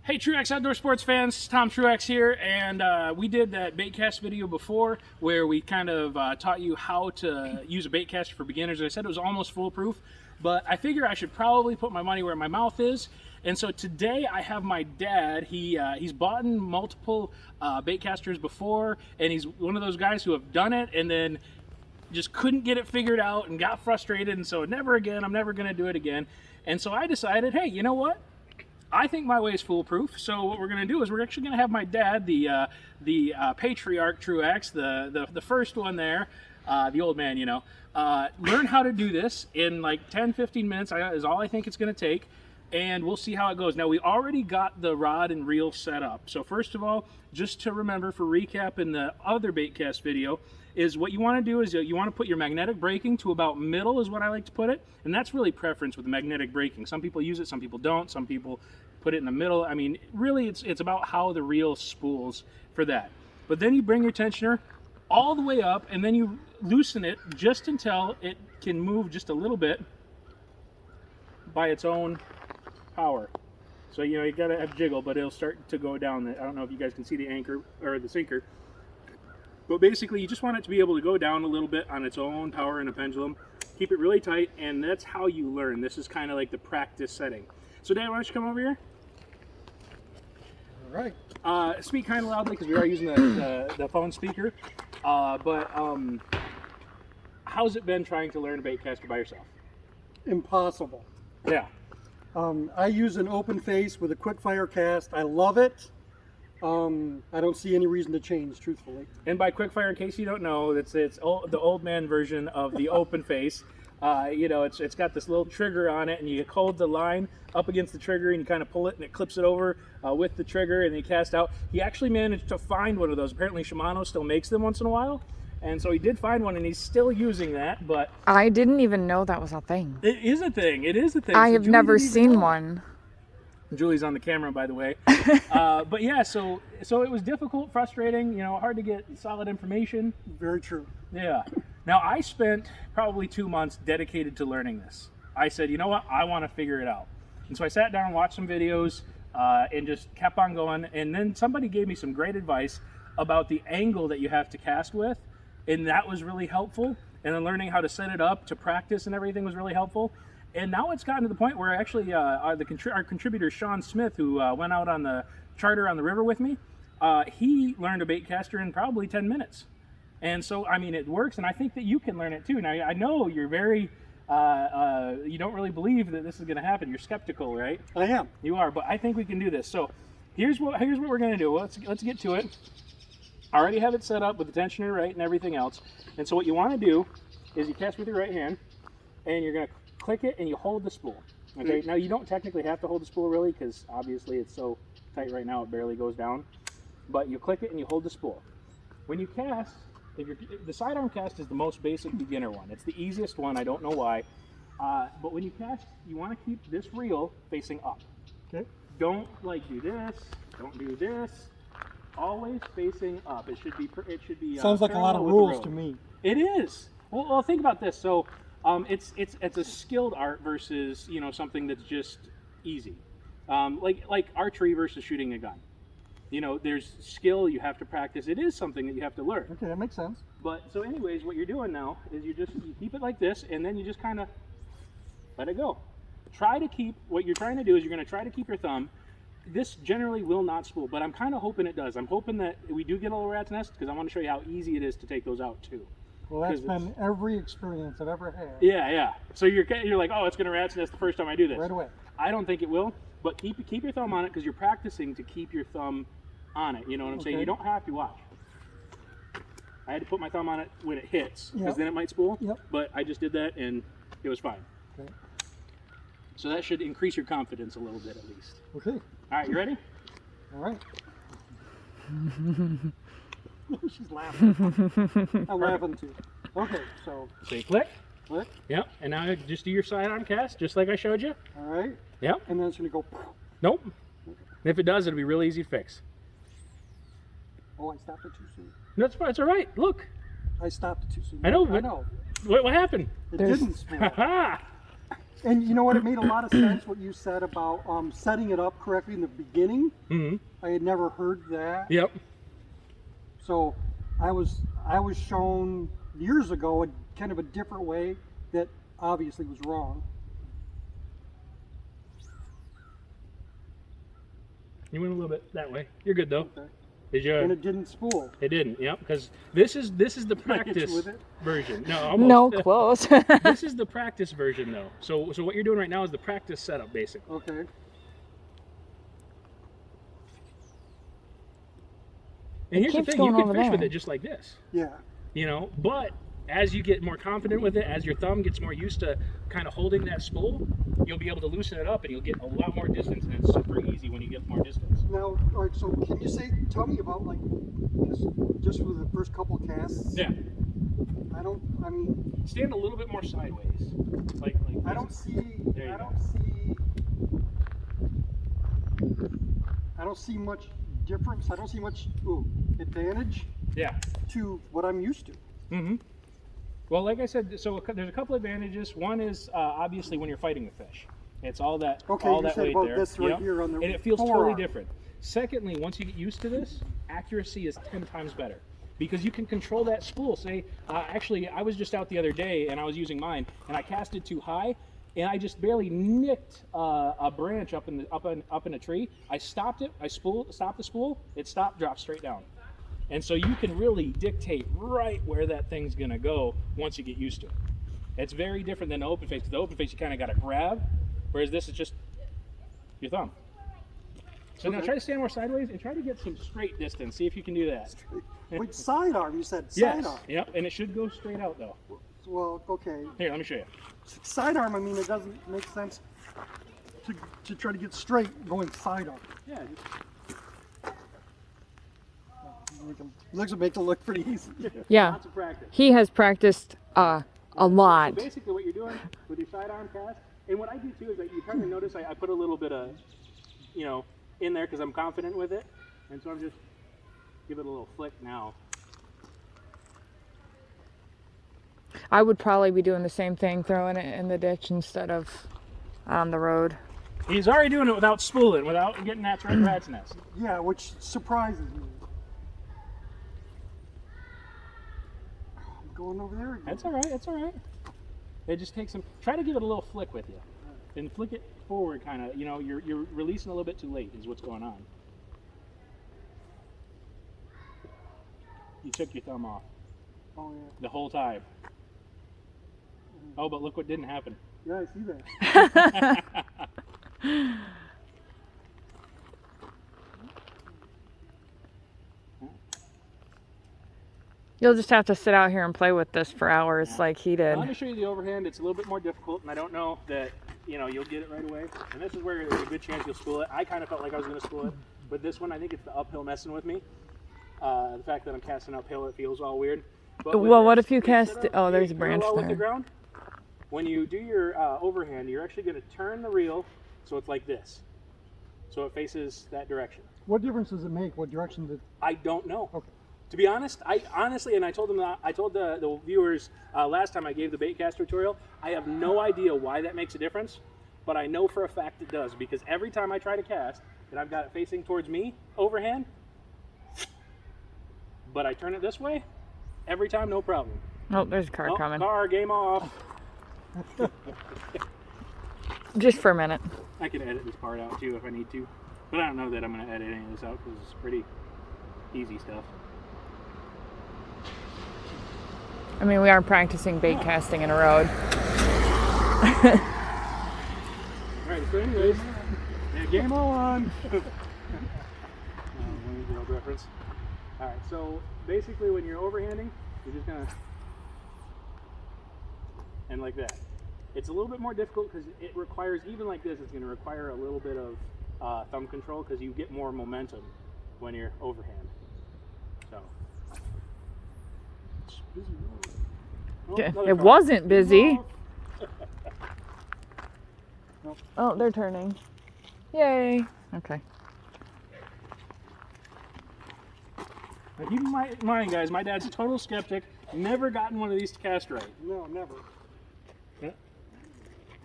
Hey Truex Outdoor Sports fans, Tom Truex here, and we did that baitcast video before where we kind of taught you how to use a baitcaster for beginners. I said it was almost foolproof, but I figure I should probably put my money where my mouth is. And so today I have my dad. He's bought in multiple baitcasters before, and he's one of those guys who have done it and then just couldn't get it figured out and got frustrated, and so never again, I'm never going to do it again. And so I decided, hey, you know what? I think my way is foolproof. So what we're going to do is we're actually going to have my dad, the patriarch Truex, the first one there, the old man, you know, learn how to do this in like 10-15 minutes is all I think it's going to take, and we'll see how it goes. Now, we already got the rod and reel set up. So first of all, just to remember for recap in the other baitcast video, is what you want to do is you want to put your magnetic braking to about middle is what I like to put it, and that's really preference with the magnetic braking. Some people use it, some people don't, some people put it in the middle. I mean, really it's about how the reel spools for that. But then you bring your tensioner all the way up, and then you loosen it just until it can move just a little bit by its own power. So, you know, you gotta have jiggle, but it'll start to go down. I don't know if you guys can see the anchor or the sinker. But basically, you just want it to be able to go down a little bit on its own power in a pendulum. Keep it really tight, and that's how you learn. This is kind of like the practice setting. So, Dad, why don't you come over here? All right. Speak kind of loudly because we are using the phone speaker. How's it been trying to learn a baitcaster by yourself? Impossible. Yeah. I use an open face with a quick fire cast. I love it. I don't see any reason to change, truthfully. And by quick fire, in case you don't know, it's the old man version of the open face. You know, it's got this little trigger on it, and you hold the line up against the trigger, and you kind of pull it, and it clips it over with the trigger, and then you cast out. He actually managed to find one of those. Apparently, Shimano still makes them once in a while, and so he did find one, and he's still using that. But I didn't even know that was a thing. it is a thing. It is a thing. I So have Julie never didn't even seen know. one. Julie's on the camera, by the way. But yeah, so it was difficult, frustrating, you know, hard to get solid information. Very true. Yeah. Now, I spent probably 2 months dedicated to learning this. I said, you know what, I want to figure it out. And so I sat down and watched some videos and just kept on going. And then somebody gave me some great advice about the angle that you have to cast with, and that was really helpful. And then learning how to set it up to practice and everything was really helpful. And now it's gotten to the point where actually our contributor, Sean Smith, who went out on the charter on the river with me, he learned a baitcaster in probably 10 minutes. And so, I mean, it works, and I think that you can learn it too. Now, I know you're very, you don't really believe that this is going to happen. You're skeptical, right? I am. You are, but I think we can do this. So here's what we're going to do. Let's get to it. I already have it set up with the tensioner, right, and everything else. And so what you want to do is you cast with your right hand, and you're going to click it, and you hold the spool. Okay. Now, you don't technically have to hold the spool, really, because obviously it's so tight right now it barely goes down. But you click it, and you hold the spool. When you cast, the sidearm cast is the most basic beginner one. It's the easiest one. I don't know why. But when you cast, you want to keep this reel facing up. Okay. Don't like do this. Don't do this. Always facing up. It should be. Sounds like a lot of parallel with the rules road. to me. It is. Well, think about this. So, it's a skilled art versus, you know, something that's just easy, like archery versus shooting a gun. You know, there's skill you have to practice. It is something that you have to learn. Okay, that makes sense. But so, anyways, what you're doing now is you keep it like this, and then you just kind of let it go. What you're trying to do is you're going to try to keep your thumb. This generally will not spool, but I'm kind of hoping it does. I'm hoping that we do get a little rat's nest, because I want to show you how easy it is to take those out too. Well, that's been every experience I've ever had. Yeah. So you're like, oh, it's going to rat's nest the first time I do this. Right away. I don't think it will, but keep your thumb on it, because you're practicing to keep your thumb on it. You know what I'm saying? You don't have to watch. I had to put my thumb on it when it hits, because then it might spool. Yep. But I just did that, and it was fine. Okay. So that should increase your confidence a little bit at least. Okay. All right, you ready? All right. She's laughing. I'm laughing too. Okay, so you click. click. Yep. And now just do your sidearm cast, just like I showed you. All right. Yep. And then it's going to go. Nope. And if it does, it'll be real easy to fix. Oh, I stopped it too soon. That's fine. It's all right. Look. I stopped it too soon. I know. I know. What happened? It didn't spool. Ha! And you know what? It made a lot of sense what you said about setting it up correctly in the beginning. Mm-hmm. I had never heard that. Yep. So I was shown years ago a kind of a different way that obviously was wrong. You went a little bit that way. You're good though. Okay. Did you? And it didn't spool. It didn't. Yep. Because this is the Hit you practice with it? version. No, almost. No, close. This is the practice version though. So what you're doing right now is the practice setup basically. Okay. And here's the keeps thing, you going can over fish with there. it just like this. Yeah. You know, but as you get more confident with it, as your thumb gets more used to kind of holding that spool, you'll be able to loosen it up and you'll get a lot more distance, and it's super easy when you get more distance. Now, all right. So can you tell me about like just for the first couple casts? Yeah. I mean, Stand a little bit more sideways. Like I don't see. There you I go. don't see much difference. I don't see much advantage Yeah. to what I'm used to. Mm-hmm. Well, like I said, so there's a couple advantages. One is obviously when you're fighting the fish. It's all that Okay, all you that said weight about there. this right Yep. here on the and it feels forearm. totally different. Secondly, once you get used to this, accuracy is 10 times better because you can control that spool. Say, actually, I was just out the other day and I was using mine and I casted too high and I just barely nicked a branch up in a tree. I stopped it. Stopped the spool. It stopped, dropped straight down. And so you can really dictate right where that thing's gonna go once you get used to it. It's very different than the open face. The open face you kind of got to grab, whereas this is just your thumb. So now Okay. try to stand more sideways and try to get some straight distance. See if you can do that. Wait, sidearm? You said Yes. sidearm. Yep. And it should go straight out though. Well, okay. Here, let me show you. Sidearm. I mean, it doesn't make sense to try to get straight going sidearm. Yeah. Looks makes it look pretty easy. Yeah. Lots of practice. He has practiced a lot. So basically, what you're doing with your sidearm cast, and what I do too is that you kind of notice I put a little bit of, in there because I'm confident with it, and so I'm just give it a little flick now. I would probably be doing the same thing, throwing it in the ditch instead of on the road. He's already doing it without spooling, without getting that rat's nest. Yeah, which surprises me. I'm going over there again. That's all right. That's all right. It just takes some. Try to give it a little flick with you, and flick it forward, kind of. You're releasing a little bit too late, is what's going on. You took your thumb off Oh yeah. the whole time. Oh, but look what didn't happen. Yeah, I see that. You'll just have to sit out here and play with this for hours like he did. Let me show you the overhand. It's a little bit more difficult, and I don't know that you'll get it right away. And this is where there's a good chance you'll spool it. I kind of felt like I was going to spool it, but this one I think it's the uphill messing with me. The fact that I'm casting uphill, it feels all weird. But with Well, what this, if you instead cast? of Oh, there's a being branch parallel with the there. ground, when you do your overhand, you're actually going to turn the reel so it's like this, so it faces that direction. What difference does it make? What direction did? I don't know. Okay. To be honest, I told them that, I told the viewers last time I gave the Baitcaster tutorial, I have no idea why that makes a difference, but I know for a fact it does, because every time I try to cast and I've got it facing towards me, overhand, but I turn it this way, every time, no problem. Oh, there's a car Oh, coming. car, game off. Just for a minute. I can edit this part out too if I need to, but I don't know that I'm going to edit any of this out because it's pretty easy stuff. I mean, we are practicing bait casting in a road. Alright, so anyways, yeah, game on! Reference. Alright, so basically when you're overhanding, you're just gonna, and like that. It's a little bit more difficult because it requires, even like this, it's gonna require a little bit of thumb control because you get more momentum when you're overhand. So. Oh, another It car. wasn't busy. Nope. Oh, they're turning. Yay. Okay. Now keep in mind, guys, my dad's a total skeptic. Never gotten one of these to cast right. No, never. Yeah.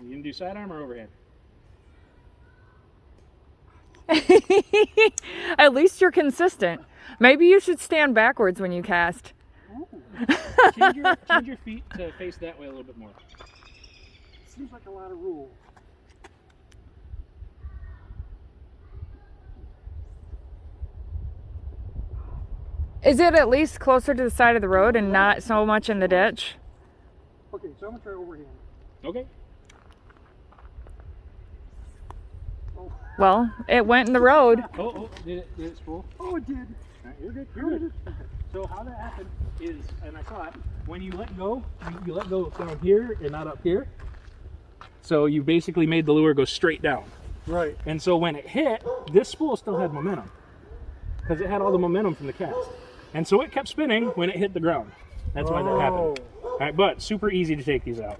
You gonna do sidearm or overhand? At least you're consistent. Maybe you should stand backwards when you cast. Change your feet to face that way a little bit more. Seems like a lot of rules. Is it at least closer to the side of the road and not so much in the ditch? Okay, so I'm gonna try overhand. Okay. Oh, Well, it went in the road. Oh, did it spool? oh it did. All right, you're good. You're good. So how that happened is, and I saw it, when you let go, you let go down here and not up here. So you basically made the lure go straight down. Right. And so when it hit, this spool still had momentum because it had all the momentum from the cast. And so it kept spinning when it hit the ground. That's why that happened. All right, but super easy to take these out.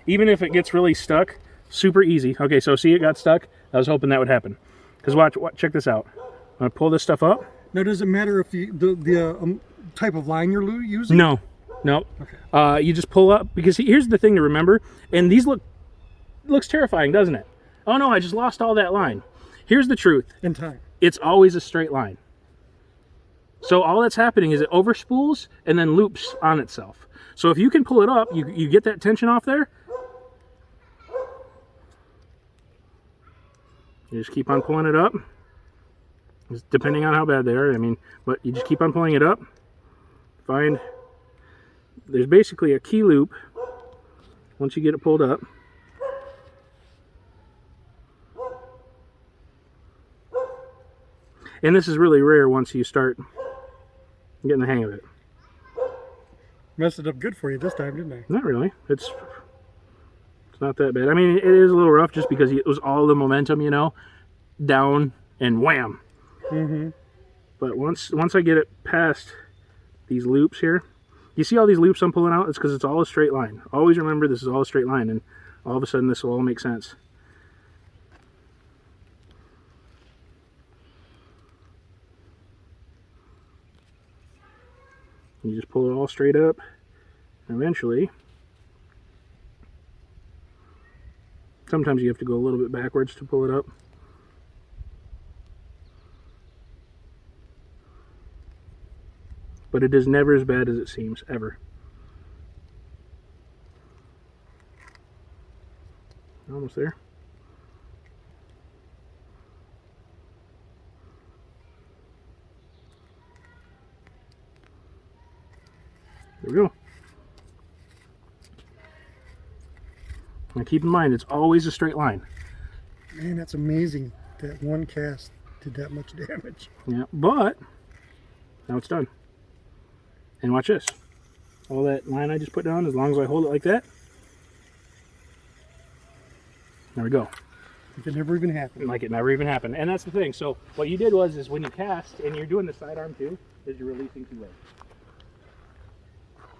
Even if it gets really stuck, super easy. Okay, so see it got stuck? I was hoping that would happen. Because watch, check this out. I'm gonna pull this stuff up. Now, does it matter if the type of line you're using? No. Okay. You just pull up, because here's the thing to remember, and these looks terrifying, doesn't it? Oh no, I just lost all that line. Here's the truth. In time. It's always a straight line. So all that's happening is it overspools and then loops on itself. So if you can pull it up, you get that tension off there. You just keep on pulling it up. Just depending on how bad they are, I mean, but you just keep on pulling it up. There's basically a key loop once you get it pulled up. And this is really rare once you start getting the hang of it. Messed it up good for you this time, didn't I? Not really. It's not that bad. I mean, it is a little rough just because it was all the momentum, you know, down and wham. Mm-hmm. But once I get it past these loops here, you see all these loops I'm pulling out? It's because it's all a straight line. Always remember this is all a straight line, and all of a sudden this will all make sense. You just pull it all straight up, and eventually, sometimes you have to go a little bit backwards to pull it up. But it is never as bad as it seems, ever. Almost there. There we go. Now keep in mind, it's always a straight line. Man, that's amazing that one cast did that much damage. Yeah, but now it's done. And watch this. All that line I just put down, as long as I hold it like that, there we go. Like it never even happened. Like it never even happened. And that's the thing. So what you did was, is when you cast, and you're doing the sidearm too, is you're releasing too late.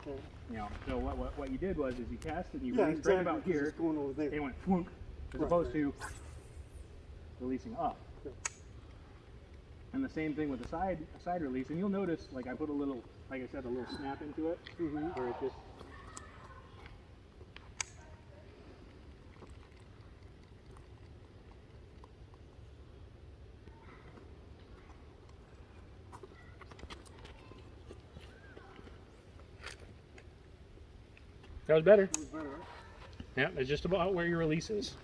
Okay. You know, so what you did was, is you cast and you Yeah, released exactly, right about 'cause here, it's going over there. and it went flunk, as Right, opposed right. to releasing up. Yeah. And the same thing with the side release. And you'll notice, like I put a little, like I said, a little snap into it, where it just. That was better. Yeah, it's just about where your release is.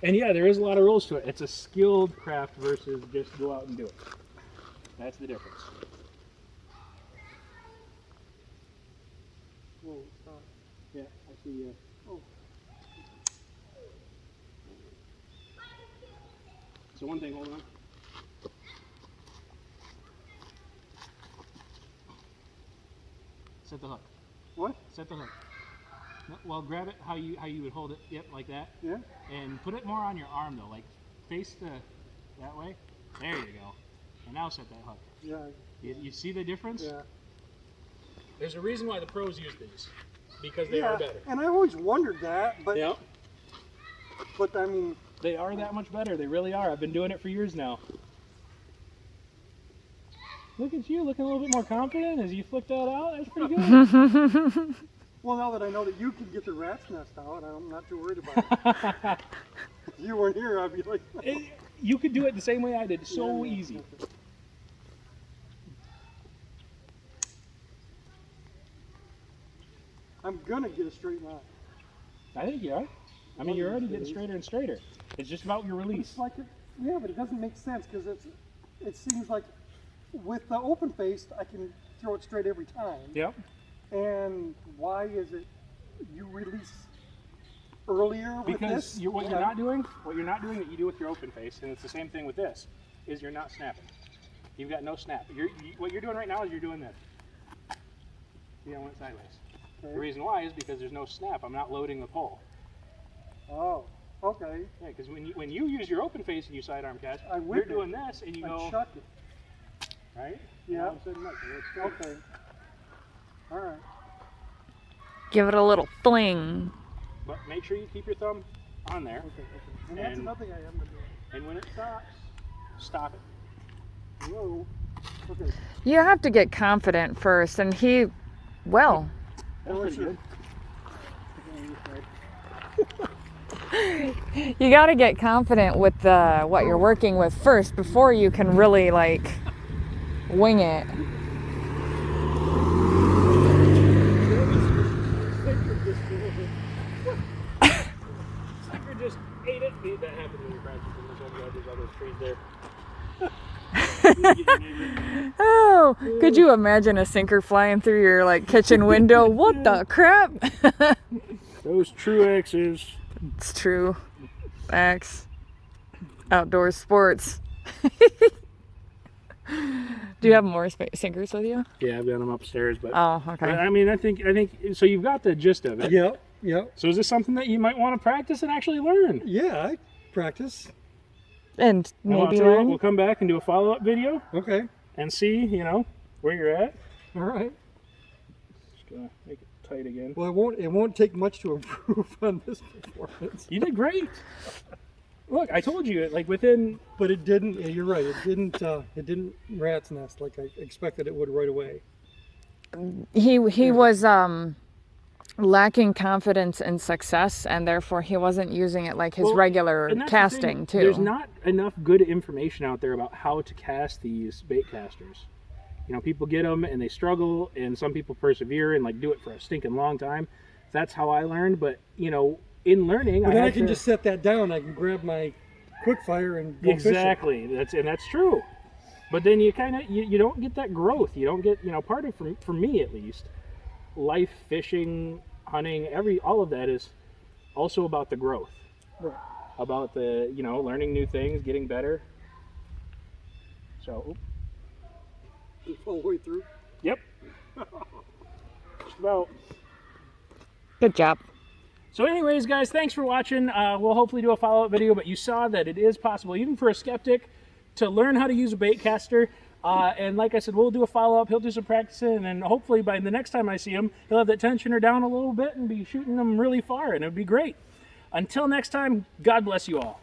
And yeah, there is a lot of rules to it. It's a skilled craft versus just go out and do it. That's the difference. Whoa, stop. Yeah, I see. Oh. So one thing, hold on. Set the hook. What? Set the hook. No, well, grab it how you would hold it. Yep, like that. Yeah? And put it more on your arm though, like face that way. There you go. And now set that hook. Yeah. You see the difference? Yeah. There's a reason why the pros use these, because they are better. And I always wondered that, but Yeah. but I mean, They are that much better. They really are. I've been doing it for years now. Look at you, looking a little bit more confident as you flick that out. That's pretty good. Well, now that I know that you can get the rat's nest out, I'm not too worried about it. If you weren't here, I'd be like, You could do it the same way I did. It's so Yeah. easy. I'm gonna get a straight knot. I think you are. I mean, you're already getting straighter and straighter. It's just about your release. It's like yeah, but it doesn't make sense because it seems like with the open face, I can throw it straight every time. Yep. And why is it you release earlier with Because this? what you're not doing that you do with your open face, and it's the same thing with this, is you're not snapping. You've got no snap. What you're doing right now is you're doing this. See, I went sideways. Okay. The reason why is because there's no snap. I'm not loading the pole. Oh, okay. Yeah, because when you use your open face and you sidearm cast, I you're whip doing this and you I go, chuck it. right? Yeah. All of a sudden, look, it's straight. Okay. All right. Give it a little fling. But make sure you keep your thumb on there. Okay. And that's And- another thing I haven't been doing. And when it stops, stop it. Whoa. Okay. You have to get confident first, and he, well, That's pretty good. you got to get confident with what you're working with first before you can really like wing it. Sucker just ate it. That happens when you're practicing this one. There's all those trees there. Oh, could you imagine a sinker flying through your like kitchen window? What the crap? Those Truexes. It's true. X. Outdoor sports. Do you have more sinkers with you? Yeah, I've got them upstairs, but Oh, okay. I mean, I think so. You've got the gist of it. Yep. Yep. So is this something that you might want to practice and actually learn? Yeah, I practice. And And maybe we'll learn. come back and do a follow-up video Okay. and see, where you're at. All right. Just gonna make it tight again. Well, it won't take much to improve on this performance. You did great. Look, I told you, like within. But it didn't. Yeah, you're right. It didn't rat's nest like I expected it would right away. He was lacking confidence in success, and therefore he wasn't using it like his Well, regular and that's the casting thing, too. There's not enough good information out there about how to cast these bait casters. People get them and they struggle, and some people persevere and like do it for a stinking long time. That's how I learned. But in learning, But then I can just set that down. I can grab my quick fire and go fishing. exactly. That's true. But then you kind of you don't get that growth. You don't get part of for me at least. Life, fishing, hunting, all of that is also about the growth. Right. About the, learning new things, getting better. So, All the way through. yep. Just about. Good job. So anyways, guys, thanks for watching. We'll hopefully do a follow-up video, but you saw that it is possible, even for a skeptic, to learn how to use a bait caster. And like I said, we'll do a follow-up. He'll do some practicing, and then hopefully by the next time I see him, he'll have that tensioner down a little bit and be shooting them really far, and it'll be great. Until next time, God bless you all.